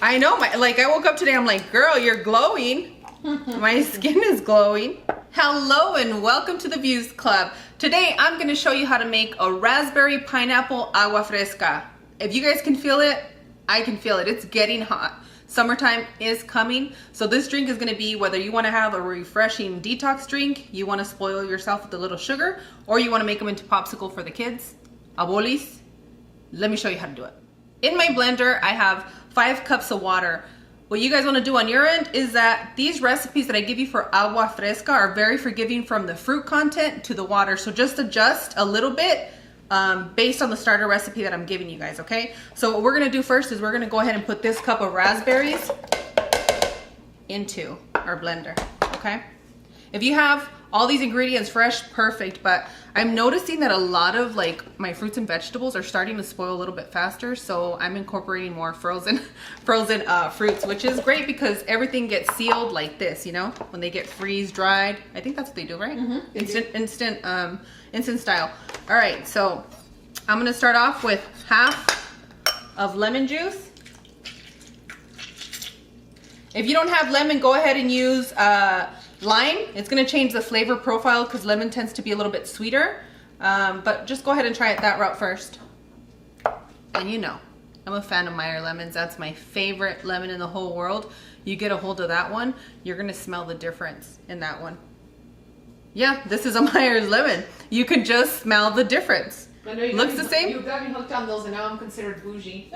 I know, like I woke up today, I'm like, girl, you're glowing. My skin is glowing. Hello and welcome to the Views Club. Today I'm going to show you how to make a raspberry pineapple agua fresca. If you guys can feel it, I can feel it. It's getting hot. Summertime is coming. So this drink is going to be whether you want to have a refreshing detox drink, you want to spoil yourself with a little sugar, or you want to make them into popsicle for the kids, abolis. Let me show you how to do it. In my blender, I have 5 cups of water. What you guys want to do on your end is that these recipes that I give you for agua fresca are very forgiving from the fruit content to the water. So just adjust a little bit based on the starter recipe that I'm giving you guys, okay? So what we're going to do first is we're going to go ahead and put this cup of raspberries into our blender, okay? If you have all these ingredients fresh, perfect, but I'm noticing that a lot of like my fruits and vegetables are starting to spoil a little bit faster, so I'm incorporating more frozen fruits, which is great because everything gets sealed like this, you know, when they get freeze dried. I think that's what they do, right? Mm-hmm. Instant style. All right, so I'm gonna start off with half of lemon juice. If you don't have lemon, go ahead and use lime. It's going to change the flavor profile because lemon tends to be a little bit sweeter, but just go ahead and try it that route first. And you know, I'm a fan of Meyer lemons. That's my favorite lemon in the whole world. You get a hold of that one, you're going to smell the difference in that one. Yeah, this is a Meyer's lemon. You can just smell the difference. Looks the same. You got me hooked on those and now I'm considered bougie.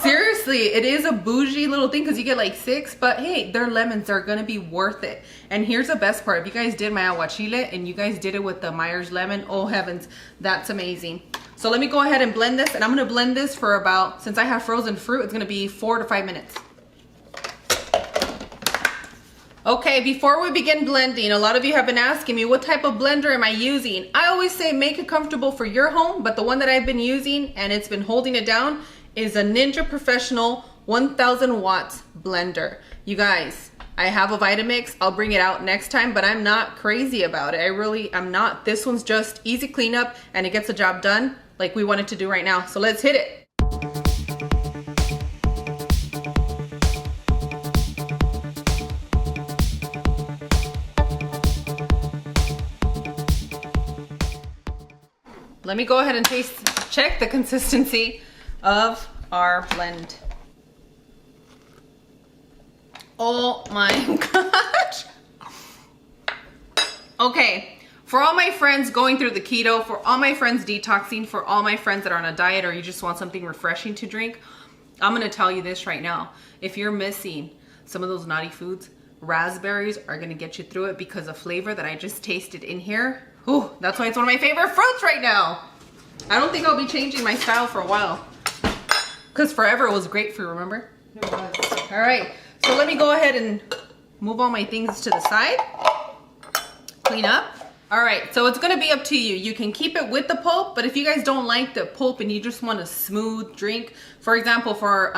Seriously, it is a bougie little thing because you get like 6, but hey, their lemons are gonna be worth it. And here's the best part. If you guys did my agua chile and you guys did it with the Meyer's lemon, oh heavens, that's amazing. So let me go ahead and blend this, and I'm gonna blend this for about, since I have frozen fruit, it's gonna be 4 to 5 minutes. Okay, before we begin blending, a lot of you have been asking me what type of blender am I using. I always say make it comfortable for your home, but the one that I've been using and it's been holding it down is a Ninja Professional 1000 watts blender. You guys, I have a Vitamix. I'll bring it out next time, but I'm not crazy about it. I'm not. This one's just easy cleanup and it gets the job done like we want it to do right now. So let's hit it. Let me go ahead and check the consistency of our blend. Oh my gosh. Okay, for all my friends going through the keto, for all my friends detoxing, for all my friends that are on a diet or you just want something refreshing to drink, I'm gonna tell you this right now. If you're missing some of those naughty foods, raspberries are gonna get you through it because of flavor that I just tasted in here. Ooh, that's why it's one of my favorite fruits right now. I don't think I'll be changing my style for a while. Because forever it was grapefruit, remember? It was. All right, so let me go ahead and move all my things to the side. Clean up. All right, so it's gonna be up to you. You can keep it with the pulp, but if you guys don't like the pulp and you just want a smooth drink, for example, for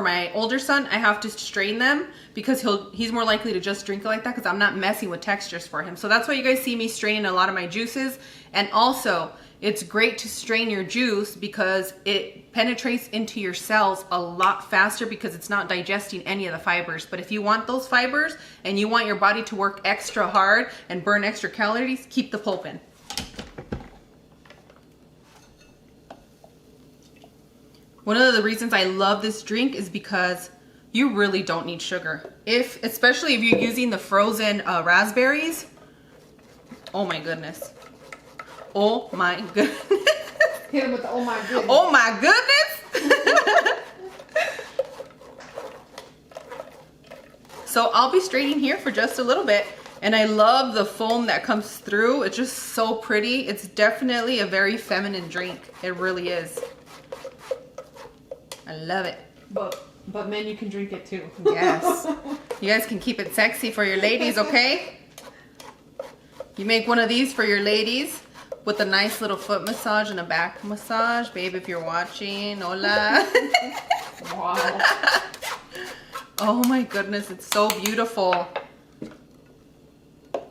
my older son, I have to strain them because he's more likely to just drink it like that because I'm not messing with textures for him. So that's why you guys see me straining a lot of my juices. And also, it's great to strain your juice because it penetrates into your cells a lot faster because it's not digesting any of the fibers. But if you want those fibers and you want your body to work extra hard and burn extra calories, keep the pulp in. One of the reasons I love this drink is because you really don't need sugar. Especially if you're using the frozen raspberries. Oh my goodness. Oh my goodness. Hit him with the oh my goodness. Oh my goodness. So I'll be straining here for just a little bit. And I love the foam that comes through. It's just so pretty. It's definitely a very feminine drink. It really is. I love it. But men, you can drink it too. Yes. You guys can keep it sexy for your ladies, okay? You make one of these for your ladies with a nice little foot massage and a back massage. Babe, if you're watching, hola. Wow. Oh my goodness, it's so beautiful. It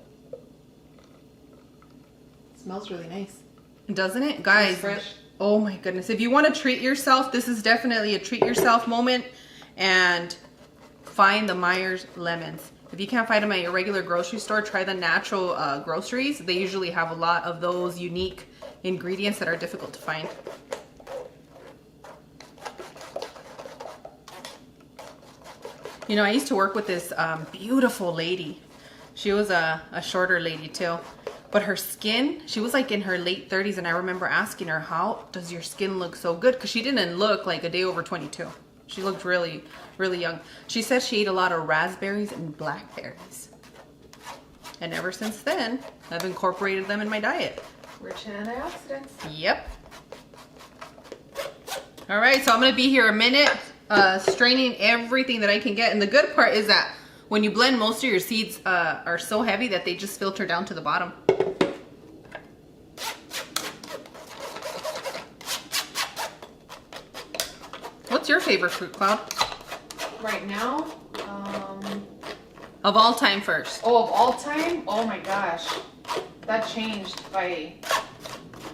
smells really nice. Doesn't it? Guys, fresh. Oh my goodness. If you want to treat yourself, this is definitely a treat yourself moment. And find the Myers lemons. If you can't find them at your regular grocery store, try the natural groceries. They usually have a lot of those unique ingredients that are difficult to find. You know, I used to work with this beautiful lady. She was a shorter lady too. But her skin, she was like in her late 30s, and I remember asking her, how does your skin look so good? Because she didn't look like a day over 22. She looked really, really young. She said she ate a lot of raspberries and blackberries. And ever since then, I've incorporated them in my diet. Rich in antioxidants. Yep. All right, so I'm gonna be here a minute, straining everything that I can get. And the good part is that when you blend, most of your seeds are so heavy that they just filter down to the bottom. What's your favorite fruit, Cloud? Right now, Of all time first. oh, of all time? Oh my gosh. That changed by,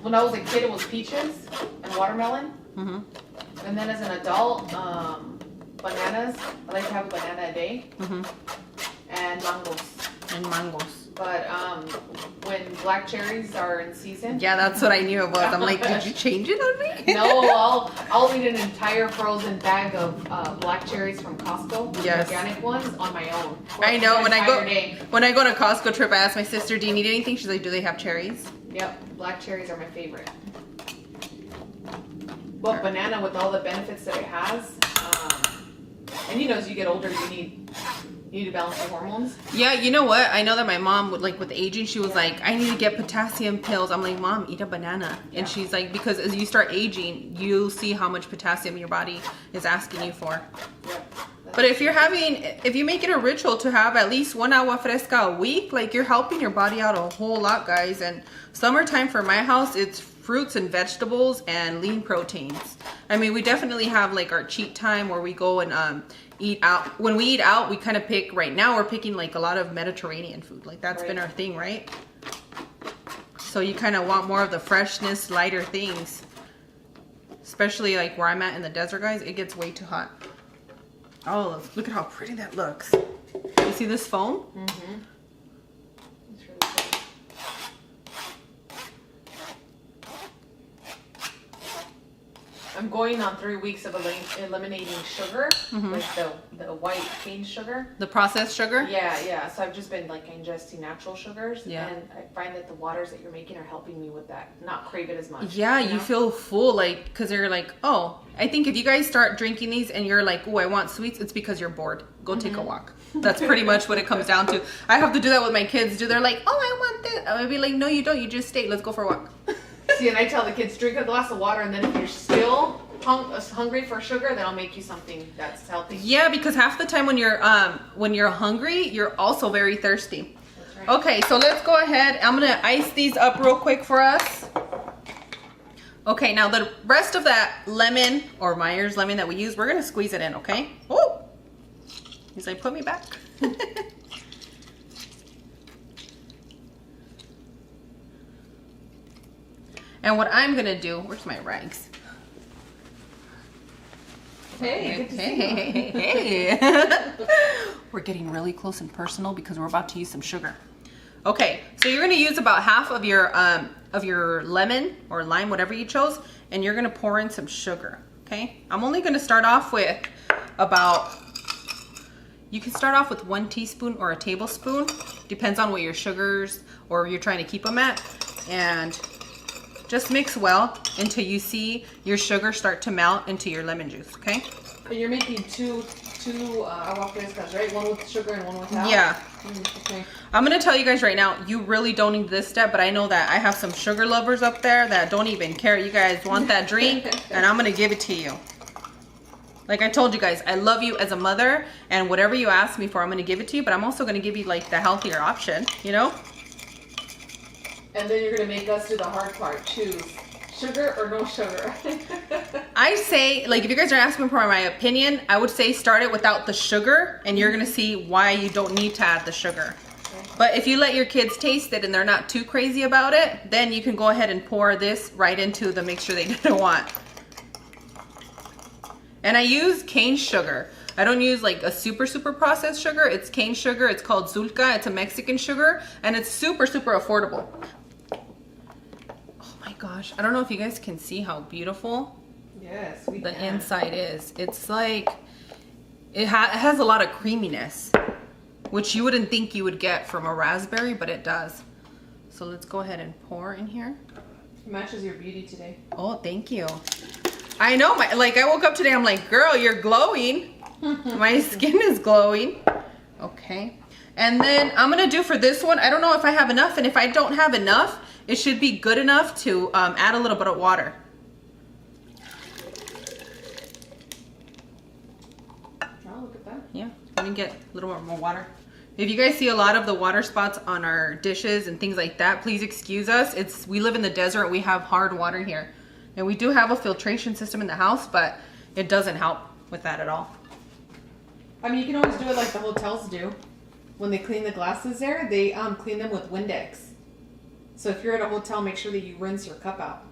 when I was a kid, it was peaches and watermelon. Mm-hmm. And then as an adult, bananas. I like to have a banana a day. Mm-hmm. And mangoes. And mangoes. But when black cherries are in season. Yeah, that's what I knew it was. I'm like, did you change it on me? No, I'll eat an entire frozen bag of black cherries from Costco. Yes. The organic ones on my own. I know, when I Day. go on a Costco trip, I ask my sister, do you need anything? She's like, do they have cherries? Yep, black cherries are my favorite. But banana, with all the benefits that it has, and you know, as you get older, you need to balance your hormones. Yeah, you know what? I know that my mom would, like, with aging, she was like, I need to get potassium pills. I'm like, Mom, eat a banana. And she's like, because as you start aging, you'll see how much potassium your body is asking you for. Yep. But if you make it a ritual to have at least one agua fresca a week, like, you're helping your body out a whole lot, guys. And summertime for my house, it's fruits and vegetables and lean proteins. I mean, we definitely have like our cheat time where we go and eat out. When we eat out, we kind of pick, right now we're picking like a lot of Mediterranean food. Like that's been our thing, right? So you kind of want more of the freshness, lighter things. Especially like where I'm at in the desert, guys, it gets way too hot. Oh, look at how pretty that looks. You see this foam? Mm-hmm. It's really pretty. I'm going on 3 weeks of eliminating sugar, like the white cane sugar. The processed sugar? Yeah. So I've just been like ingesting natural sugars, Yeah. and I find that the waters that you're making are helping me with that, not crave it as much. Yeah, you know? you feel full, like, because you're like, oh, I think if you guys start drinking these and you're like, oh, I want sweets, it's because you're bored. Go take a walk. That's pretty much what it comes down to. I have to do that with my kids. They're like, oh, I want this. I'll be like, no, you don't. You just stay. Let's go for a walk. See, and I tell the kids, drink a glass of water, and then if you're still hungry for sugar, then I'll make you something that's healthy. Yeah, because half the time when you're hungry, you're also very thirsty. That's right. Okay, so let's go ahead. I'm gonna ice these up real quick for us. Okay, now the rest of that lemon or Myers lemon that we use, we're gonna squeeze it in. Okay. Oh, he's like, put me back. And what I'm gonna do, where's my rags? Hey, good to see you. Hey. We're getting really close and personal because we're about to use some sugar. Okay, so you're gonna use about half of your lemon or lime, whatever you chose, and you're gonna pour in some sugar, okay? I'm only gonna start off with you can start off with 1 teaspoon or a tablespoon, depends on what your sugars or you're trying to keep them at, and just mix well until you see your sugar start to melt into your lemon juice, okay? And you're making two agua frescas, right? One with sugar and one without? Yeah. Okay. I'm gonna tell you guys right now, you really don't need this step, but I know that I have some sugar lovers up there that don't even care. You guys want that drink, and I'm gonna give it to you. Like I told you guys, I love you as a mother, and whatever you ask me for, I'm gonna give it to you, but I'm also gonna give you like the healthier option, you know? And then you're gonna make us do the hard part. Choose sugar or no sugar. I say, like, if you guys are asking for my opinion, I would say start it without the sugar, and you're gonna see why you don't need to add the sugar. Okay. But if you let your kids taste it and they're not too crazy about it, then you can go ahead and pour this right into the mixture they didn't want. And I use cane sugar. I don't use like a super processed sugar. It's cane sugar. It's called Zulka. It's a Mexican sugar, and it's super affordable. Oh my gosh, I don't know if you guys can see how beautiful the inside is. It's like it has a lot of creaminess, which you wouldn't think you would get from a raspberry, but it does. So let's go ahead and pour in here. It matches your beauty today. Oh, thank you. I know, I woke up today, I'm like, girl, you're glowing. My skin is glowing. Okay. And then I'm gonna do for this one, I don't know if I have enough, and if I don't have enough, it should be good enough to add a little bit of water. Oh, look at that. Yeah, let me get a little more water. If you guys see a lot of the water spots on our dishes and things like that, please excuse us. We live in the desert, we have hard water here. And we do have a filtration system in the house, but it doesn't help with that at all. I mean, you can always do it like the hotels do. When they clean the glasses there, they clean them with Windex. So if you're at a hotel, make sure that you rinse your cup out.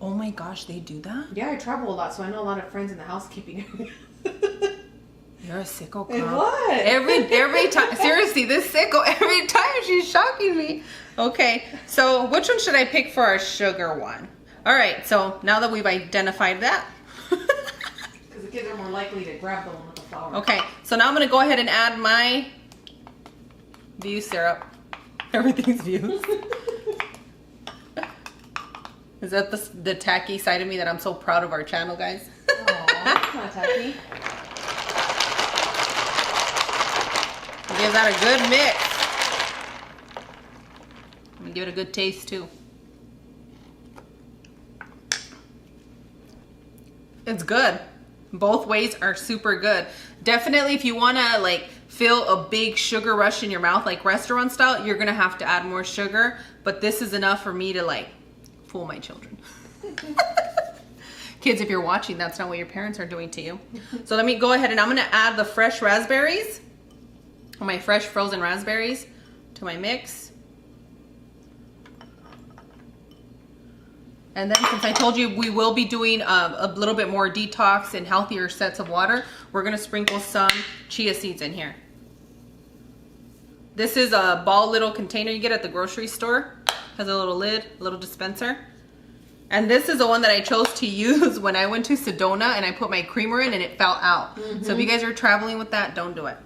Oh my gosh, they do that? Yeah, I travel a lot, so I know a lot of friends in the housekeeping. You're a sicko. And what? Every time, seriously, this sicko, every time she's shocking me. Okay, so which one should I pick for our sugar one? All right, so now that we've identified that. Because the kids are more likely to grab the one with the flour. Okay, so now I'm gonna go ahead and add my Views syrup. Everything's Views. Is that the tacky side of me that I'm so proud of our channel, guys? Aw, that's not tacky. Give that a good mix. I'm gonna give it a good taste too. It's good. Both ways are super good. Definitely if you wanna like feel a big sugar rush in your mouth, like restaurant style, you're gonna have to add more sugar, but this is enough for me to like fool my children. Kids, if you're watching, that's not what your parents are doing to you. So let me go ahead and I'm gonna add the fresh raspberries, my fresh frozen raspberries, to my mix. And then since I told you we will be doing a little bit more detox and healthier sets of water, we're gonna sprinkle some chia seeds in here. This is a ball little container you get at the grocery store. Has a little lid, a little dispenser. And this is the one that I chose to use when I went to Sedona and I put my creamer in and it fell out. So if you guys are traveling with that, don't do it.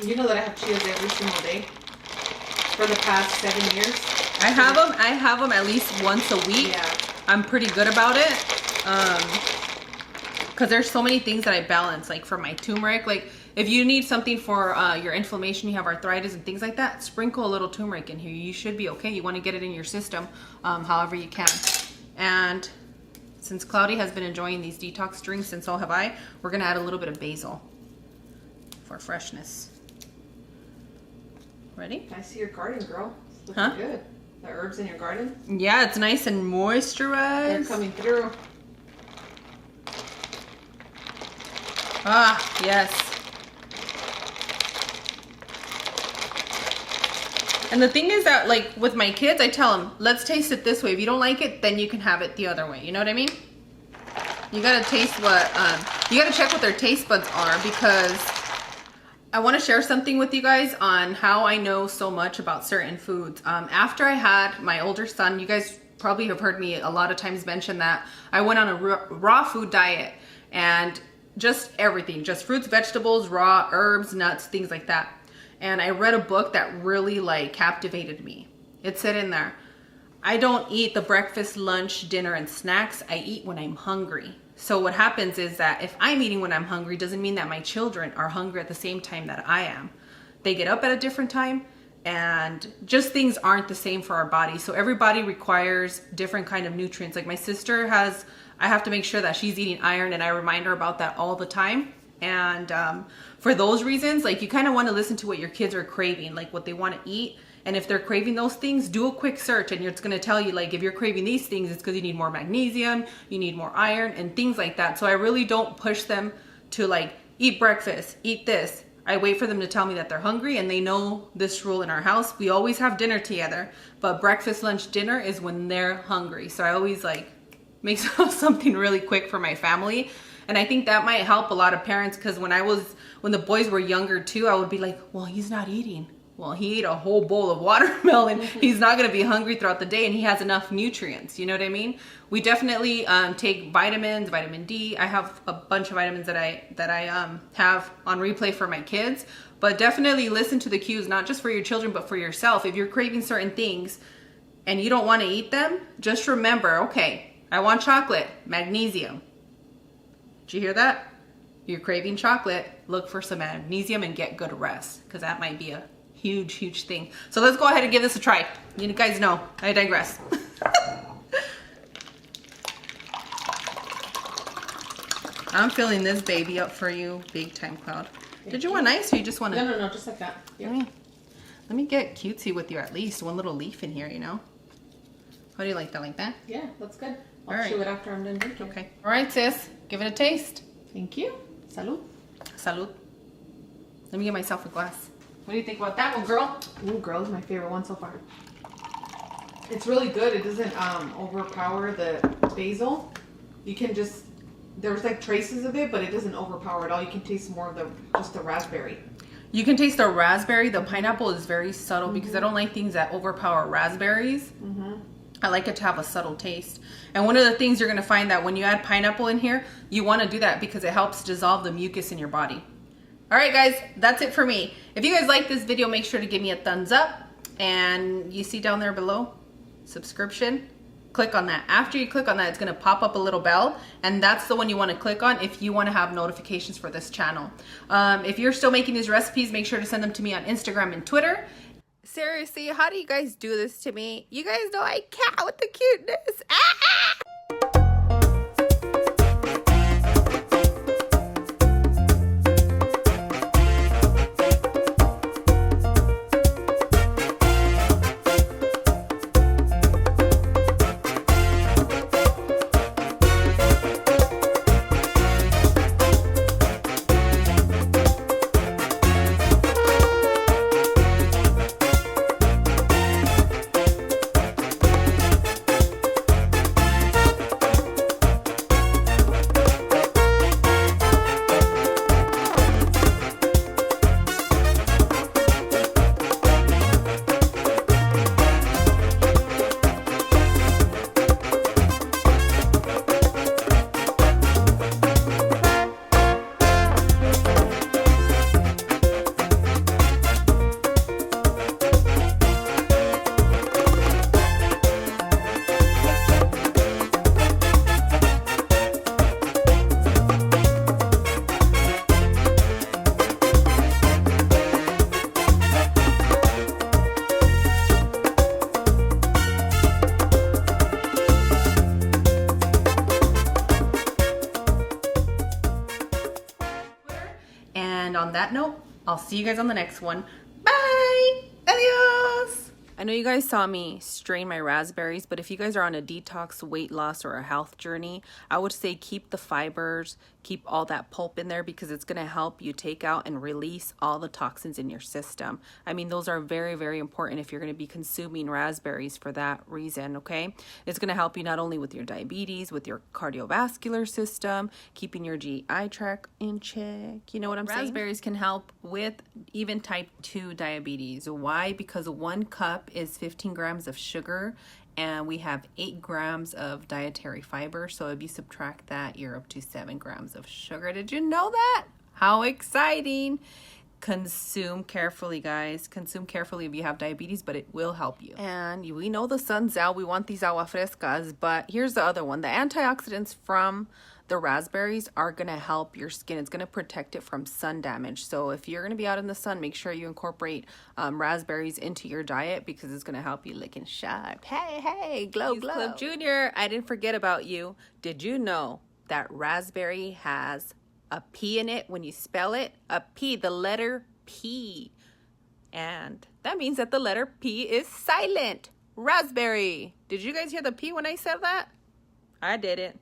You know that I have Chias every single day for the past 7 years. I have them at least once a week. Yeah. I'm pretty good about it. Because there's so many things that I balance, like for my turmeric. Like if you need something for your inflammation, you have arthritis and things like that, sprinkle a little turmeric in here. You should be okay. You want to get it in your system however you can. And since Cloudy has been enjoying these detox drinks, and so have I, we're going to add a little bit of basil for freshness. Ready? I see your garden, girl. It's looking good. The herbs in your garden? Yeah, it's nice and moisturized. They're coming through. Ah, yes. And the thing is that, like, with my kids, I tell them, let's taste it this way. If you don't like it, then you can have it the other way. You know what I mean? You gotta taste what, you gotta check what their taste buds are, because I want to share something with you guys on how I know so much about certain foods. After I had my older son, you guys probably have heard me a lot of times mention that I went on a raw food diet, and just everything, just fruits, vegetables, raw herbs, nuts, things like that. And I read a book that really like captivated me. It said in there, I don't eat the breakfast, lunch, dinner, and snacks. I eat when I'm hungry. So what happens is that if I'm eating when I'm hungry, doesn't mean that my children are hungry at the same time that I am. They get up at a different time, and just things aren't the same for our body. So every body requires different kind of nutrients. Like my sister has, I have to make sure that she's eating iron, and I remind her about that all the time. And for those reasons, like you kind of want to listen to what your kids are craving, like what they want to eat. And if they're craving those things, do a quick search, and it's going to tell you, like, if you're craving these things, it's because you need more magnesium, you need more iron, and things like that. So I really don't push them to, like, eat breakfast, eat this. I wait for them to tell me that they're hungry, and they know this rule in our house. We always have dinner together, but breakfast, lunch, dinner is when they're hungry. So I always, like, make something really quick for my family. And I think that might help a lot of parents, because when the boys were younger too, I would be like, well, he's not eating. Well, he ate a whole bowl of watermelon. He's not going to be hungry throughout the day, and he has enough nutrients. You know what I mean? We definitely take vitamins, vitamin D. I have a bunch of vitamins that I have on replay for my kids. But definitely listen to the cues, not just for your children, but for yourself. If you're craving certain things and you don't want to eat them, just remember, okay, I want chocolate, magnesium. Did you hear that? You're craving chocolate, look for some magnesium and get good rest, because that might be a huge thing. So let's go ahead and give this a try. You guys know, I digress. I'm filling this baby up for you, big time, Cloud. Did you want ice, or you just want to? No, just like that. Yeah. Let me get cutesy with you, at least one little leaf in here, you know? How do you like that? Like that? Yeah, that's good. I'll All right. chew it after I'm done drinking. Okay. All right, sis. Give it a taste. Thank you. Salud. Salud. Let me get myself a glass. What do you think about that one, girl? Ooh, girl, is my favorite one so far. It's really good. It doesn't overpower the basil. You can just, there's like traces of it, but it doesn't overpower it all. You can taste more of just the raspberry. You can taste the raspberry. The pineapple is very subtle, because I don't like things that overpower raspberries. I like it to have a subtle taste. And one of the things you're going to find that when you add pineapple in here, you want to do that because it helps dissolve the mucus in your body. All right, guys, that's it for me. If you guys like this video, make sure to give me a thumbs up. And you see down there below, subscription. Click on that. After you click on that, it's going to pop up a little bell, and that's the one you want to click on if you want to have notifications for this channel. If you're still making these recipes, make sure to send them to me on Instagram and Twitter. Seriously, how do you guys do this to me? You guys know I can't with the cuteness. Ah! And on that note, I'll see you guys on the next one. Bye! Adios! I know you guys saw me strain my raspberries, but if you guys are on a detox, weight loss, or a health journey, I would say keep the fibers, keep all that pulp in there, because it's going to help you take out and release all the toxins in your system. I mean, those are very important if you're going to be consuming raspberries for that reason, okay? It's going to help you not only with your diabetes, with your cardiovascular system, keeping your GI tract in check. You know what I'm saying? Raspberries can help with even type 2 diabetes. Why? Because 1 cup is 15 grams of sugar, and we have 8 grams of dietary fiber. So if you subtract that, you're up to 7 grams of sugar. Did you know that? How exciting! Consume carefully, guys. Consume carefully if you have diabetes, but it will help you. And we know the sun's out. We want these aguas frescas, but here's the other one. The antioxidants from the raspberries are going to help your skin. It's going to protect it from sun damage. So if you're going to be out in the sun, make sure you incorporate raspberries into your diet, because it's going to help you looking sharp. Hey, glow. Club Junior, I didn't forget about you. Did you know that raspberry has a P in it when you spell it? A P, the letter P. And that means that the letter P is silent. Raspberry. Did you guys hear the P when I said that? I didn't.